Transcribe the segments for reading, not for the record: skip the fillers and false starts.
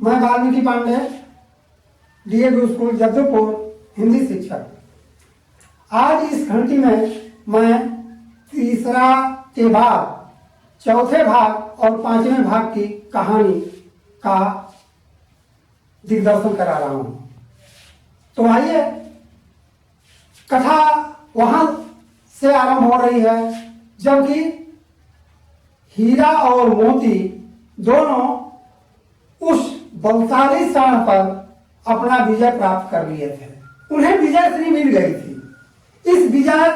मैं Valmiki Pandey, DAV school Jaddupur, Hindi शिक्षक। आज इस घंटी में मैं तीसरा के बाद चौथे भाग और पांचवें भाग की कहानी का दिग्दर्शन करा रहा हूं। तो आइए, कथा वहां से आरंभ हो रही है जबकि हीरा और मोती दोनों उस बलशाली क्षण पर अपना विजय प्राप्त कर लिए थे। उन्हें विजय श्री मिल गई थी। इस विजय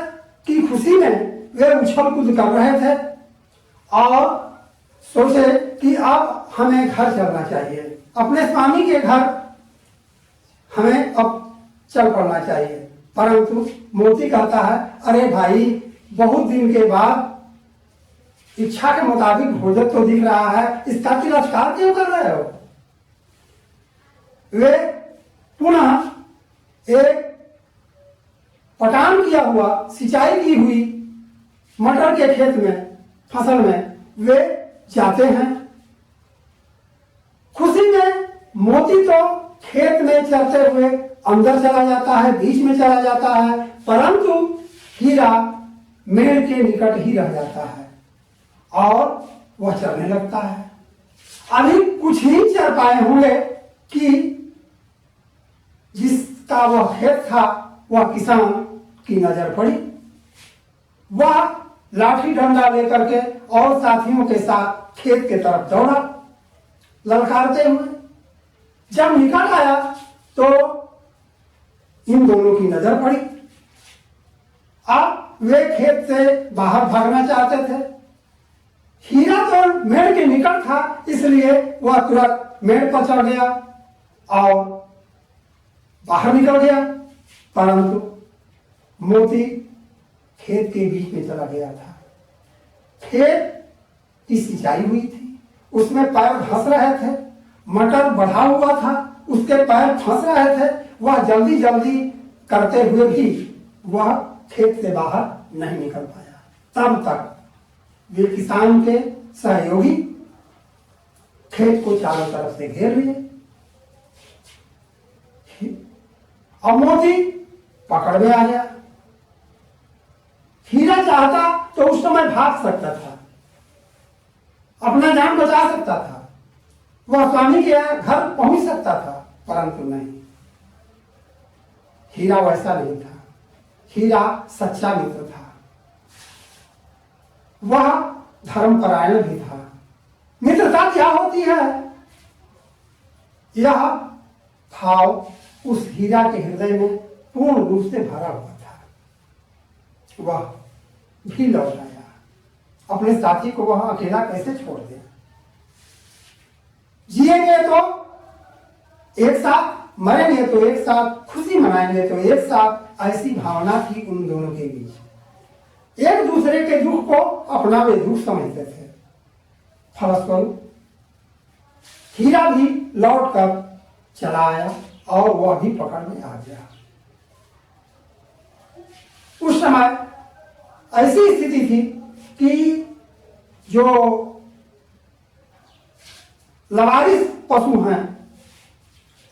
की खुशी में वे उछल कूद कर रहे थे और सोचे कि अब हमें घर चलना चाहिए, अपने स्वामी के घर हमें अब चल पड़ना चाहिए। परंतु मोती कहता है, अरे भाई, बहुत दिन के बाद इच्छा के मुताबिक भोजन तो दिख रहा है, इसका तिरस्कार क्यों कर रहे हो? वे पुनः एक पटान किया हुआ, सिंचाई की हुई मटर के खेत में, फसल में वे जाते हैं। खुशी में मोती तो खेत में चलते हुए अंदर चला जाता है, बीच में चला जाता है, परंतु हीरा मेड़ के निकट ही रह जाता है और वह चलने लगता है। अभी कुछ ही चल पाए होंगे कि जिसका वह खेत था वह किसान की नजर पड़ी। वह लाठी डंडा लेकर के और साथियों के साथ खेत के तरफ दौड़ा ललकारते हुए। जब निकल आया तो इन दोनों की नजर पड़ी। अब वे खेत से बाहर भागना चाहते थे। हीरा तो मेड़ के निकट था, इसलिए वह तुरंत मेड़ पर चढ़ गया और बाहर निकल गया, परंतु मोती खेत के बीच में चला गया था। खेत की सिंचाई हुई थी, उसमें पैर धंस रहे थे, मटर बढ़ा हुआ था, उसके पैर फंस रहे थे। वह जल्दी जल्दी करते हुए भी वह खेत से बाहर नहीं निकल पाया। तब तक वे किसान के सहयोगी खेत को चारों तरफ से घेर लिए। अब मोती पकड़ में आ गया। हीरा चाहता तो उस समय भाग सकता था, अपना जान बचा सकता था, वह स्वामी के घर पहुंच सकता था, परंतु नहीं। हीरा वैसा नहीं था। हीरा सच्चा मित्र था, वह धर्मपरायण भी था। मित्रता क्या होती है? यह भाव उस हीरा के हृदय में पूर्ण रूप से भरा हुआ था। वह भी लौट आया। अपने साथी को वह अकेला कैसे छोड़ दे? जिएंगे तो एक साथ, मरेंगे तो एक साथ, खुशी मनाएंगे तो एक साथ, ऐसी भावना थी उन दोनों के बीच। एक दूसरे के दुख को अपना वे दुख समझते थे। फलस्वरूप हीरा भी लौट कर चला आया और वह भी पकड़ में आ गया। उस समय ऐसी स्थिति थी कि जो लवारिस पशु हैं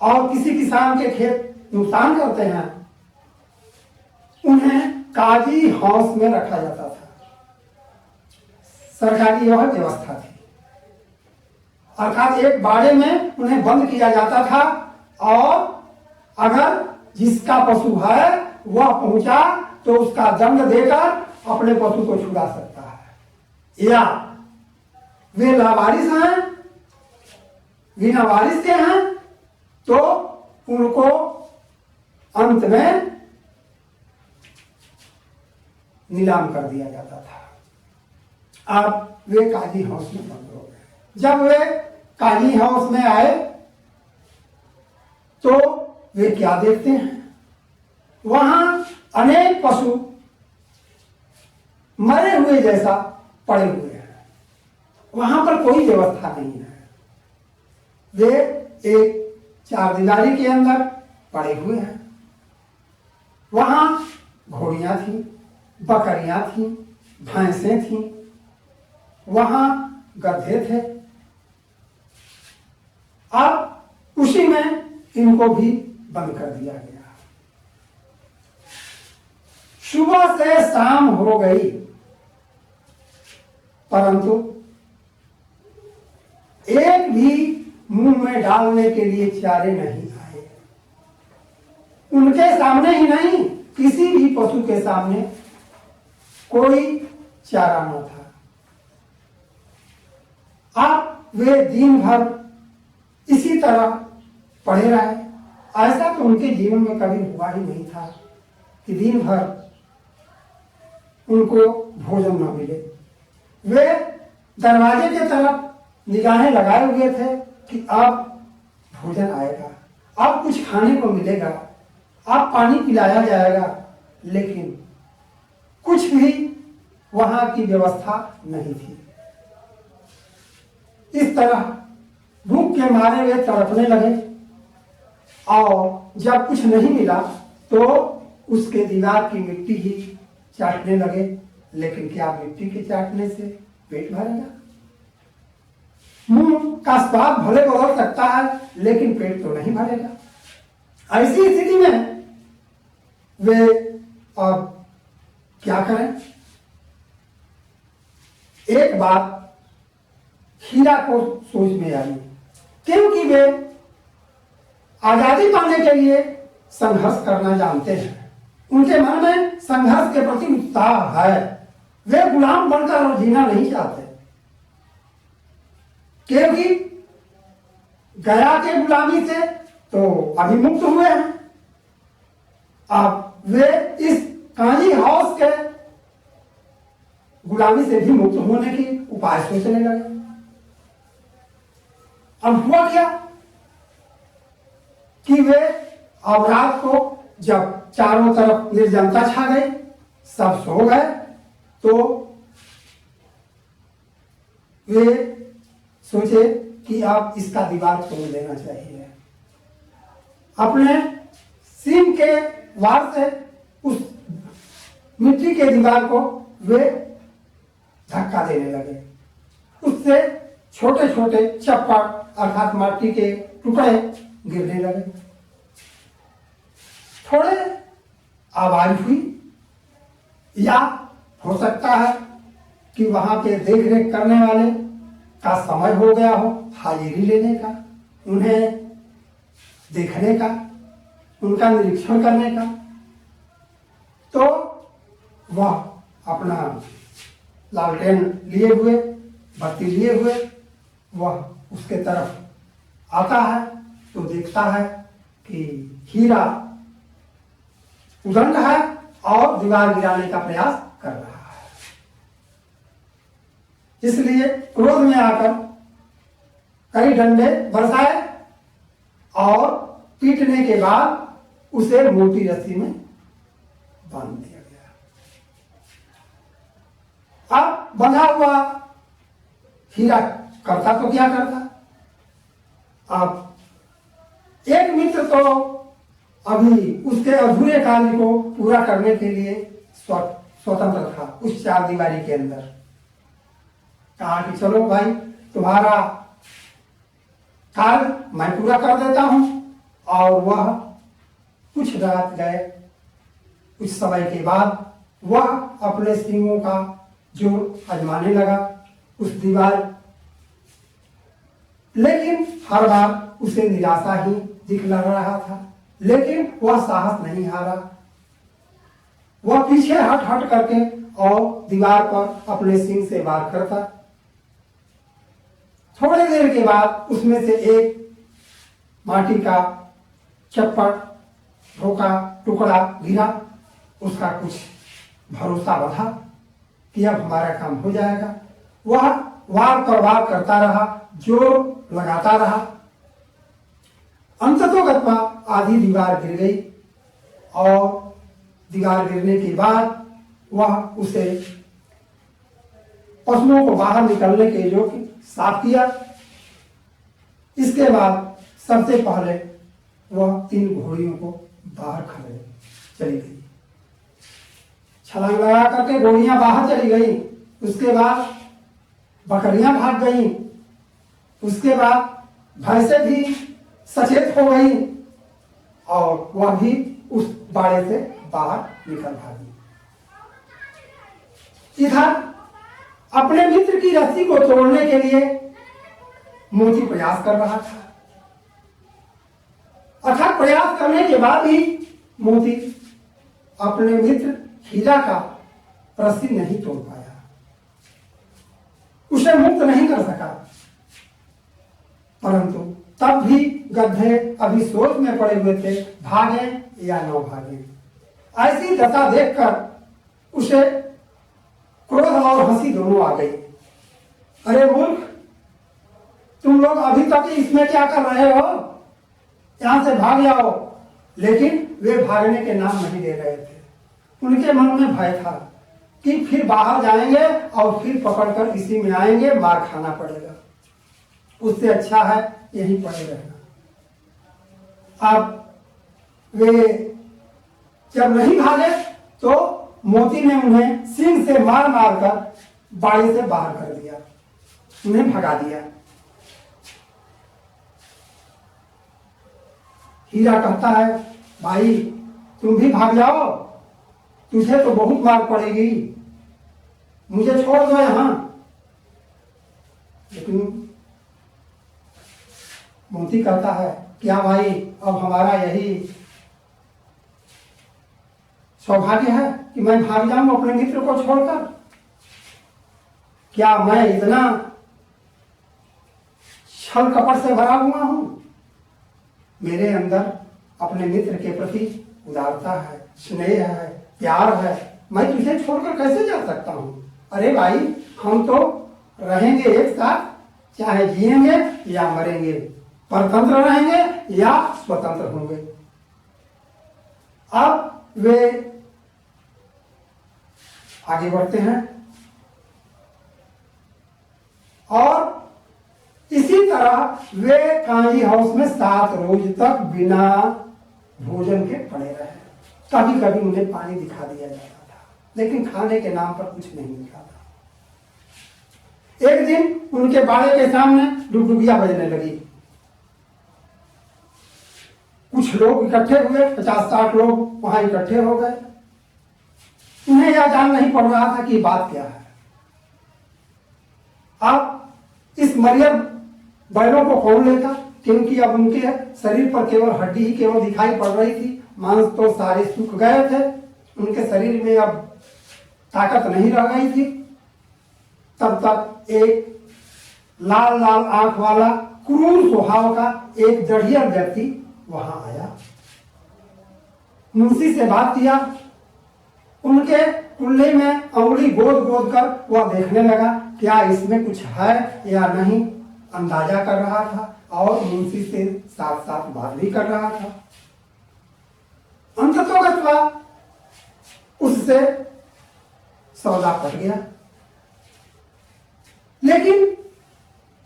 और किसी किसान के खेत नुकसान करते हैं, उन्हें काजी हाउस में रखा जाता था। सरकारी यह व्यवस्था थी, अर्थात एक बाड़े में उन्हें बंद किया जाता था और अगर जिसका पशु है वह पहुंचा तो उसका दंड देकर अपने पशु को छुड़ा सकता है। या वे लावारिस हैं, बिना वारिस के हैं, तो उनको अंत में नीलाम कर दिया जाता था। अब वे काजी हाउस में बंद हो गए। जब वे काजी हाउस में आए तो वे क्या देखते हैं? वहां अनेक पशु मरे हुए जैसा पड़े हुए हैं। वहां पर कोई व्यवस्था नहीं है। वे एक चारदीवारी के अंदर पड़े हुए हैं। वहां घोड़ियां थी, बकरियां थी, भैंसें थी, वहां गधे थे। अब उसी में इनको भी बंद कर दिया गया। सुबह से शाम हो गई, परंतु एक भी मुंह में डालने के लिए चारे नहीं आए। उनके सामने ही नहीं, किसी भी पशु के सामने कोई चारा न था। अब वे दिन भर इसी तरह पड़े रहे। ऐसा तो उनके जीवन में कभी हुआ ही नहीं था कि दिन भर उनको भोजन न मिले। वे दरवाजे की तरफ निगाहें लगाए हुए थे कि अब भोजन आएगा, अब कुछ खाने को मिलेगा, अब पानी पिलाया जाएगा, लेकिन कुछ भी वहां की व्यवस्था नहीं थी। इस तरह भूख के मारे वे तड़पने लगे और जब कुछ नहीं मिला तो उसके दीवार की मिट्टी ही चाटने लगे। लेकिन क्या मिट्टी के चाटने से पेट भरेगा? मुंह का स्वाद भले बदल सकता है, लेकिन पेट तो नहीं भरेगा। ऐसी स्थिति में वे अब क्या करें? एक बात हीरा को सोच में आई, क्योंकि वे आजादी पाने के लिए संघर्ष करना जानते हैं। उनके मन में संघर्ष के प्रति उत्साह है। वे गुलाम बनकर जीना नहीं चाहते, क्योंकि गया के गुलामी से तो अभी मुक्त हुए हैं। अब वे इस कांजी हाउस के गुलामी से भी मुक्त होने की उपाय सोचने लगे। अब हुआ क्या कि वे अब रात को जब चारों तरफ निर्जनता छा गई, सब सो गए, तो वे सोचे कि अब इसका दीवार तोड़ देना चाहिए। अपने सींग के वार से उस मिट्टी के दीवार को वे धक्का देने लगे। उससे छोटे छोटे चप्पड़ अर्थात माटी के टुकड़े गिरने लगे। थोड़े आवाज हुई, या हो सकता है कि वहां पे देख रेख करने वाले का समय हो गया हो हाजिरी लेने का, उन्हें देखने का, उनका निरीक्षण करने का। तो वह अपना लालटेन लिए हुए, बत्ती लिए हुए वह उसके तरफ आता है तो देखता है कि हीरा उदंड है और दीवार गिराने का प्रयास कर रहा है। इसलिए क्रोध में आकर कई डंडे बरसाए और पीटने के बाद उसे मोटी रस्सी में बांध दिया गया। अब बंधा हुआ हीरा करता तो क्या करता? अब एक मित्र तो अभी उसके अधूरे कार्य को पूरा करने के लिए स्वतंत्र था उस चार दीवारी के अंदर। कहा कि चलो भाई, तुम्हारा कार्य मैं पूरा कर देता हूं। और वह कुछ रात गए, कुछ समय के बाद वह अपने सींगों का जोर आजमाने लगा उस दीवार, लेकिन हर बार उसे निराशा ही दिख रहा था। लेकिन वह साहस नहीं हारा। वह पीछे हट हट करके और दीवार पर अपने सींग से वार करता। थोड़ी देर के बाद उसमें से एक माटी का चप्पड़ धोखा टुकड़ा गिरा। उसका कुछ भरोसा बढ़ा कि अब हमारा काम हो जाएगा। वह वार पर वार करता रहा, जोर लगाता रहा। अंततोगत्वा आधी दीवार गिर गई और दीवार गिरने के बाद वह उसे पशुओं को बाहर निकलने के योग्य साफ किया। इसके बाद सबसे पहले वह 3 घोड़ियों को बाहर खड़े चली गई। छलांग लगा करके घोड़ियां बाहर चली गई। उसके बाद बकरियां भाग गई। उसके बाद भैंसे भी सचेत हो गई और वह भी उस बाड़े से बाहर निकल भागी। इधर अपने मित्र की रस्सी को तोड़ने के लिए मोती प्रयास कर रहा था। अर्थात प्रयास करने के बाद ही मोती अपने मित्र हीरा का रस्सी नहीं तोड़ पाया, उसे मुक्त नहीं कर सका। परंतु तब भी गधे अभी सोच में पड़े हुए थे, भागे या न भागे। ऐसी दशा देखकर उसे क्रोध और हंसी दोनों आ गई। अरे मूर्ख, तुम लोग अभी तक इसमें क्या कर रहे हो? यहां से भाग जाओ। लेकिन वे भागने के नाम नहीं ले रहे थे। उनके मन में भय था कि फिर बाहर जाएंगे और फिर पकड़कर इसी में आएंगे, मार खाना पड़ेगा। उससे अच्छा है यहीं पड़े रहना। अब वे जब नहीं भागे तो मोती ने उन्हें सींग से मार मार कर बाड़ी से बाहर कर दिया, उन्हें भगा दिया। हीरा कहता है, भाई तुम भी भाग जाओ, तुझे तो बहुत मार पड़ेगी, मुझे छोड़ दो यहां। लेकिन मोती कहता है, क्या भाई अब हमारा यही सौभाग्य है कि मैं भाग जाऊं अपने मित्र को छोड़कर? क्या मैं इतना छल कपट से भरा हुआ हूं? मेरे अंदर अपने मित्र के प्रति उदारता है, स्नेह है, प्यार है। मैं तुझे छोड़कर कैसे जा सकता हूं? अरे भाई, हम तो रहेंगे एक साथ, चाहे जिएंगे या मरेंगे, परतंत्र रहेंगे या स्वतंत्र होंगे। अब वे आगे बढ़ते हैं और इसी तरह वे कांजी हाउस में 7 रोज तक बिना भोजन के पड़े रहे। कभी कभी उन्हें पानी दिखा दिया जाता था, लेकिन खाने के नाम पर कुछ नहीं मिलता था। एक दिन उनके बाड़े के सामने डुगडुगिया बजने लगी। कुछ लोग इकट्ठे हुए, 50-60 लोग वहां इकट्ठे हो गए। उन्हें यह जान नहीं पड़ रहा था कि बात क्या है। अब इस मरियम बैलों को कौन लेता, क्योंकि अब उनके शरीर पर केवल हड्डी ही केवल दिखाई पड़ रही थी, मांस तो सारे सूख गए थे, उनके शरीर में अब ताकत नहीं रह गई थी। तब तक एक लाल लाल आंख वाला क्रूर स्वभाव का एक दढ़िया व्यक्ति वहां आया, मुंशी से बात किया। उनके कुल्ले में अंगुली गोद गोद कर वह देखने लगा क्या इसमें कुछ है या नहीं, अंदाजा कर रहा था और मुंशी से साथ साथ बात भी कर रहा था। अंततोगत्वा उससे सौदा पट गया। लेकिन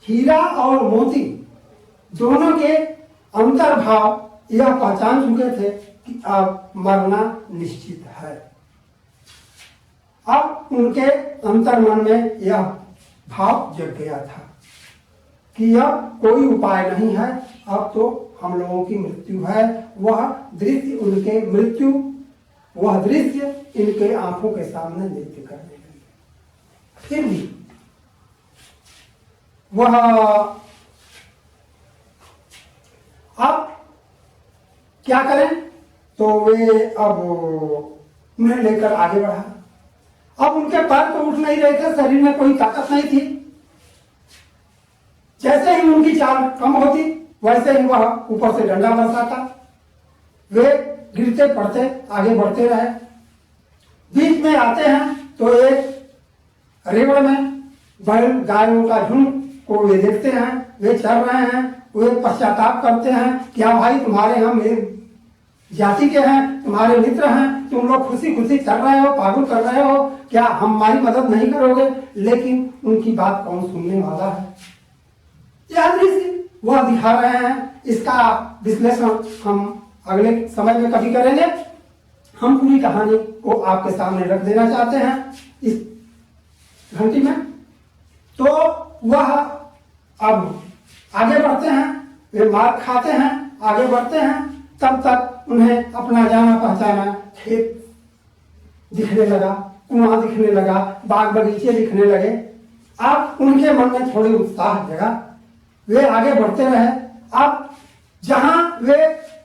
हीरा और मोती दोनों के अंतर्भाव यह पहचान चुके थे कि अब मरना निश्चित है। अब उनके अंतर्मन में यह भाव जग गया था कि अब कोई उपाय नहीं है, अब तो हम लोगों की मृत्यु है। वह दृश्य उनके मृत्यु, वह दृश्य इनके आंखों के सामने नृत्य करने लगे। फिर भी वह अब क्या करें, तो वे अब उन्हें लेकर आगे बढ़ा। अब उनके पैर तो उठ नहीं रहे थे, शरीर में कोई ताकत नहीं थी। जैसे ही उनकी चाल कम होती वैसे ही वह ऊपर से डंडा बरसाता। वे गिरते पड़ते आगे बढ़ते रहे। बीच में आते हैं तो एक रेवड़ में बैल गायों का झुंड को वे देखते हैं, वे चल रहे हैं। वे पश्चाताप करते हैं, क्या भाई तुम्हारे हम जाति के हैं, तुम्हारे मित्र हैं, तुम लोग खुशी खुशी चल रहे हो, पागल कर रहे हो, क्या हमारी मदद नहीं करोगे? लेकिन उनकी बात कौन सुनने वाला है? यह दृश्य वह दिखा रहे हैं। इसका विश्लेषण हम अगले समय में कभी करेंगे। हम पूरी कहानी को आपके सामने रख देना चाहते हैं इस घंटी में। तो वह अब आगे बढ़ते हैं। वे मार्ग खाते हैं, आगे बढ़ते हैं, तब तक उन्हें अपना जाना पहचाना खेत दिखने लगा, कुआं दिखने लगा, बाग बगीचे दिखने लगे। अब उनके मन में थोड़ी उत्साह जगा, वे आगे बढ़ते रहे। अब जहां वे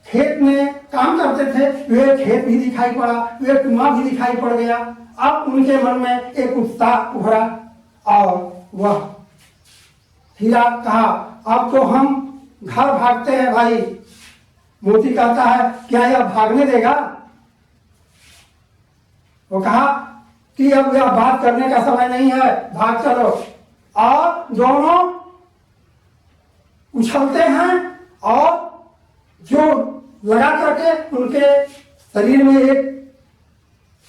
खेत में काम करते थे वे खेत भी दिखाई पड़ा, वे कुआं भी दिखाई पड़ गया। अब उनके मन में एक उत्साह उभरा और वह हीरा कहा, अब तो हम घर भागते हैं भाई। मोती कहता है, क्या यह भागने देगा? वो कहा कि अब यह बात करने का समय नहीं है, भाग चलो। और दोनों उछलते हैं और जो लगा करके उनके शरीर में एक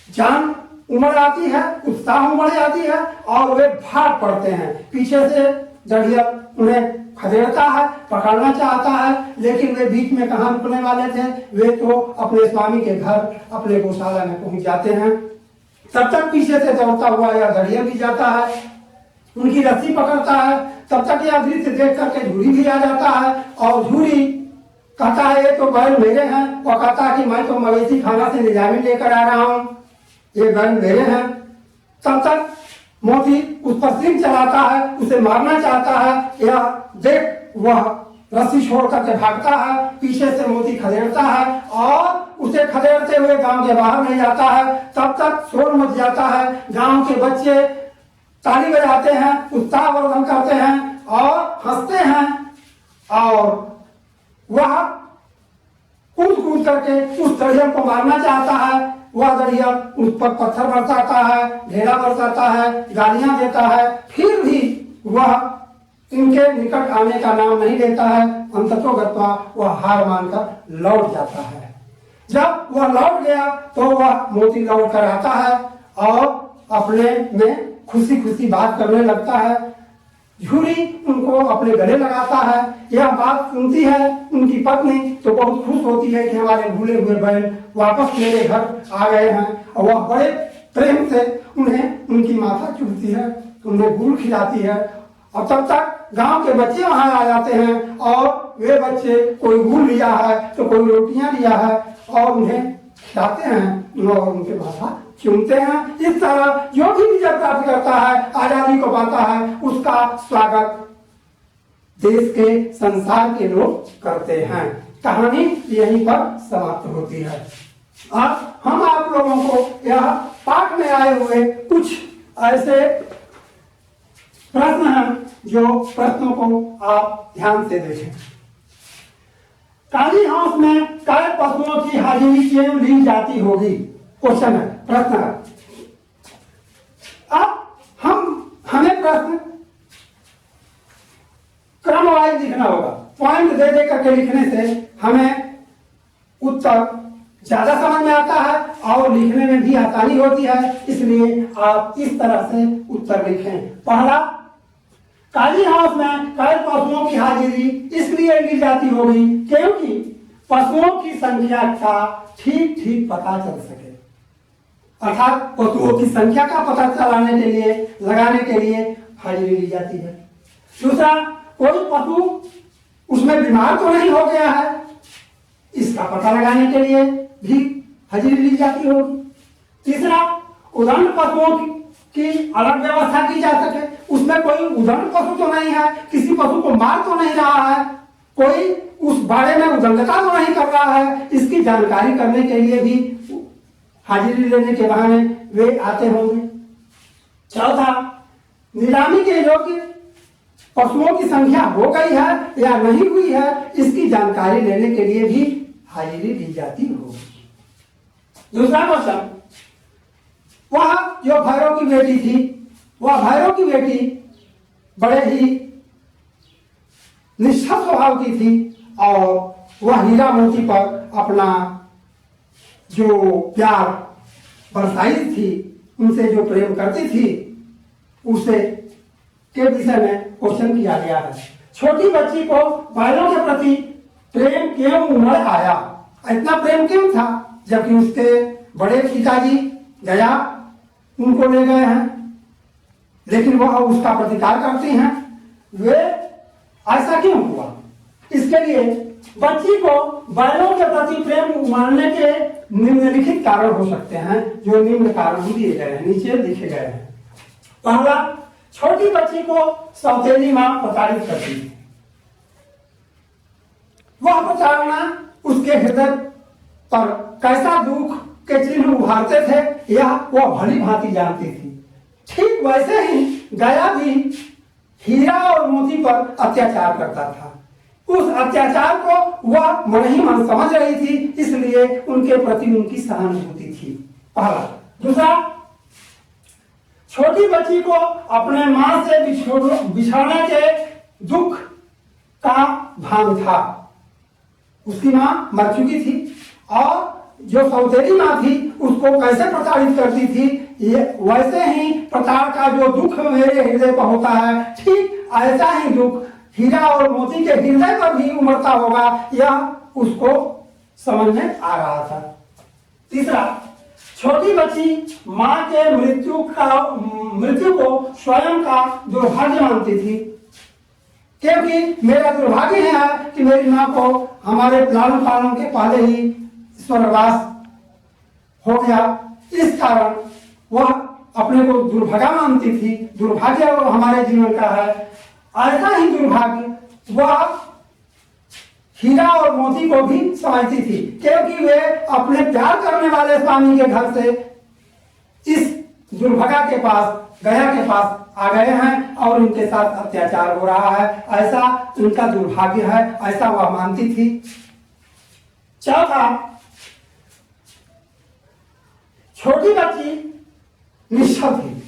जान उमड़ आती है, उत्साह उमड़ जाती है और वे भाग पड़ते हैं। पीछे से जड़िया उन्हें खदेड़ता है, पकड़ना चाहता है, लेकिन वे बीच में कहाँ रुकने वाले थे। वे तो अपने स्वामी के घर, अपने गौशाला में पहुंच जाते हैं। तब तक पीछे से दौड़ता हुआ यह जड़िया भी जाता है, उनकी रस्सी पकड़ता है। तब तक यह दृश्य देख करके झूरी भी आ जाता है और झूरी कहता है, ये तो बैल मेरे हैं। और कहता है कि मैं तो मवेशी खाना से निजामी लेकर आ रहा हूँ, ये बैल मेरे हैं। तब तक मोती उस पर सिंह चलाता है, उसे मारना चाहता है। यह देख वह रस्सी छोड़ करके भागता है, पीछे से मोती खदेड़ता है और उसे खदेड़ते हुए गांव के बाहर ले जाता है। तब तक शोर मच जाता है, गांव के बच्चे ताली बजाते हैं, उत्साहवर्धन करते हैं और हंसते हैं। और वह कूद कूद करके उस दरिया को मारना चाहता है। वह दरिया उस पर पत्थर बरसाता है, ढेला बरसाता है, गालियां देता है, फिर भी वह इनके निकट आने का नाम नहीं लेता है। अंततोगत्वा वह हार मानकर लौट जाता है। जब वह लौट गया तो वह मोती लौट कर आता है और अपने में खुशी खुशी बात करने लगता है। झूरी उनको अपने गले लगाता है। यह बात सुनती है उनकी पत्नी तो बहुत खुश होती है कि हमारे भूले हुए बैल वापस मेरे घर आ गए हैं। और वह बड़े प्रेम से उन्हें उनकी माथा चूमती है, उन्हें गुड़ खिलाती है। और तब तक गांव के बच्चे वहां आ जाते हैं और वे बच्चे कोई गुड़ लिया है तो कोई रोटियां लिया है और उन्हें खिलाते हैं और उनके माथा चूमते हैं। इस तरह जो भी विजय प्राप्त करता है, आजादी को पाता है, उसका स्वागत देश के संसार के लोग करते हैं। कहानी यहीं पर समाप्त होती है। अब हम आप लोगों को यह पाठ में आए हुए कुछ ऐसे प्रश्न हैं जो प्रश्नों को आप ध्यान से देखें। काली हाउस में कै पशुओं की हाजिरी क्यों ली जाती होगी? क्वेश्चन है, प्रश्न है। अब हमें प्रश्न क्रम वाइज लिखना होगा। पॉइंट दे दे करके लिखने से हमें उत्तर ज्यादा समझ में आता है और लिखने में भी आसानी होती है। इसलिए आप इस तरह से उत्तर लिखें। पहला, काली हाउस में कै पशुओं की हाजिरी इसलिए ली जाती होगी क्योंकि पशुओं की संख्या का ठीक ठीक पता चल सके। अर्थात पशुओं की संख्या का पता चलाने के लिए, लगाने के लिए हाजिरी ली जाती है। दूसरा, कोई पशु उसमें बीमार तो नहीं हो गया है, इसका पता लगाने के लिए भी हाजिरी ली जाती होगी। तीसरा, उदंड पशुओं की अलग व्यवस्था की जा सके। उसमें कोई उदंड पशु तो नहीं है, किसी पशु को मार तो नहीं रहा है, कोई उस बारे में उदंडता तो नहीं कर रहा है, इसकी जानकारी करने के लिए भी हाजिरी लेने के बहाने वे आते होंगे। चौथा, नीलामी के योग्य पशुओं की संख्या हो गई है या नहीं हुई है, इसकी जानकारी लेने के लिए भी हाजिरी ली जाती होगी। दूसरा क्वेश्चन, वह जो भैरव की बेटी थी, वह भैरव की बेटी बड़े ही निष्ठा स्वभाव की थी और वह हीरा मोती पर अपना जो प्यार बरसाई थी, उनसे जो प्रेम करती थी, उसे के विषय में क्वेश्चन किया गया है। छोटी बच्ची को बैलों के प्रति प्रेम क्यों उमड़ आया? इतना प्रेम क्यों था जबकि उसके बड़े पिताजी गया उनको ले गए हैं, लेकिन वह उसका प्रतिकार करती हैं। वे ऐसा क्यों हुआ? इसके लिए बच्ची को बैलों के प्रति प्रेम उमड़ने के निम्नलिखित कारण हो सकते हैं, जो निम्न कारण दिए गए हैं, नीचे लिखे गए हैं। पहला, छोटी बच्ची को सौतेली मां प्रताड़ित करती थी। वह प्रताड़ना उसके हृदय पर कैसा दुख के चिन्ह उभारते थे यह वह भली भांति जानती थी। ठीक वैसे ही गया भी हीरा और मोती पर अत्याचार करता था। उस अत्याचार को वह मन ही मन समझ रही थी, इसलिए उनके प्रति उनकी सहानुभूति थी। पहला। दूसरा, छोटी बच्ची को अपने मां से बिछड़ने के दुख का भान था। उसकी मां मर चुकी थी और जो सौतेली मां थी उसको कैसे प्रताड़ित करती थी, ये वैसे ही प्रताड़ का जो दुख मेरे हृदय पर होता है, ठीक ऐसा ही दुख हीरा और मोती के हृदय पर भी उमड़ता होगा, यह उसको समझ में आ रहा था। तीसरा, छोटी बच्ची मां के मृत्यु को स्वयं का दुर्भाग्य मानती थी, क्योंकि मेरा दुर्भाग्य है कि मेरी मां को हमारे लालन पालन के पहले ही स्वर्गवास हो गया। इस कारण वह अपने को दुर्भागा मानती थी, दुर्भाग्य हमारे जीवन का है। ऐसा ही दुर्भाग्य वह हीरा और मोती को भी समझती थी, क्योंकि वे अपने प्यार करने वाले स्वामी के घर से इस दुर्भागा के पास, गया के पास आ गए हैं और उनके साथ अत्याचार हो रहा है, ऐसा उनका दुर्भाग्य है, ऐसा वह मानती थी। चौथा, छोटी बच्ची निश्चल थी,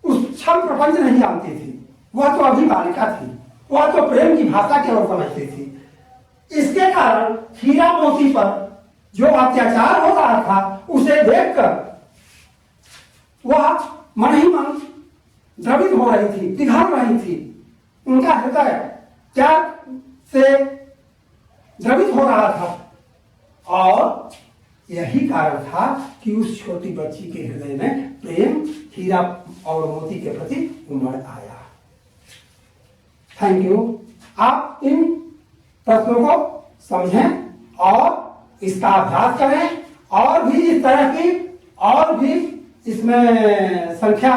उस छल प्रपंच नहीं जानती थी। वह तो अभी बालिका थी, वह तो प्रेम की भाषा केवल समझती थी। इसके कारण हीरा मोती पर जो अत्याचार हो रहा था उसे देखकर वह मन ही मन द्रवित हो रही थी, पिघल रही थी। उनका हृदय त्याग से द्रवित हो रहा था और यही कारण था कि उस छोटी बच्ची के हृदय में प्रेम हीरा और मोती के प्रति उमड़ आया। Thank you. आप इन प्रश्नों को समझें और इसका अभ्यास करें, और भी इस तरह की और भी इसमें संख्या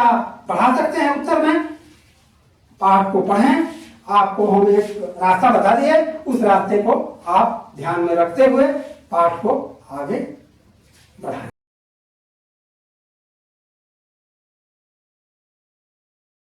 बढ़ा सकते हैं उत्तर में। पाठ को पढ़ें, आपको हम एक रास्ता बता दिए, उस रास्ते को आप ध्यान में रखते हुए पाठ को आगे बढ़ाएं।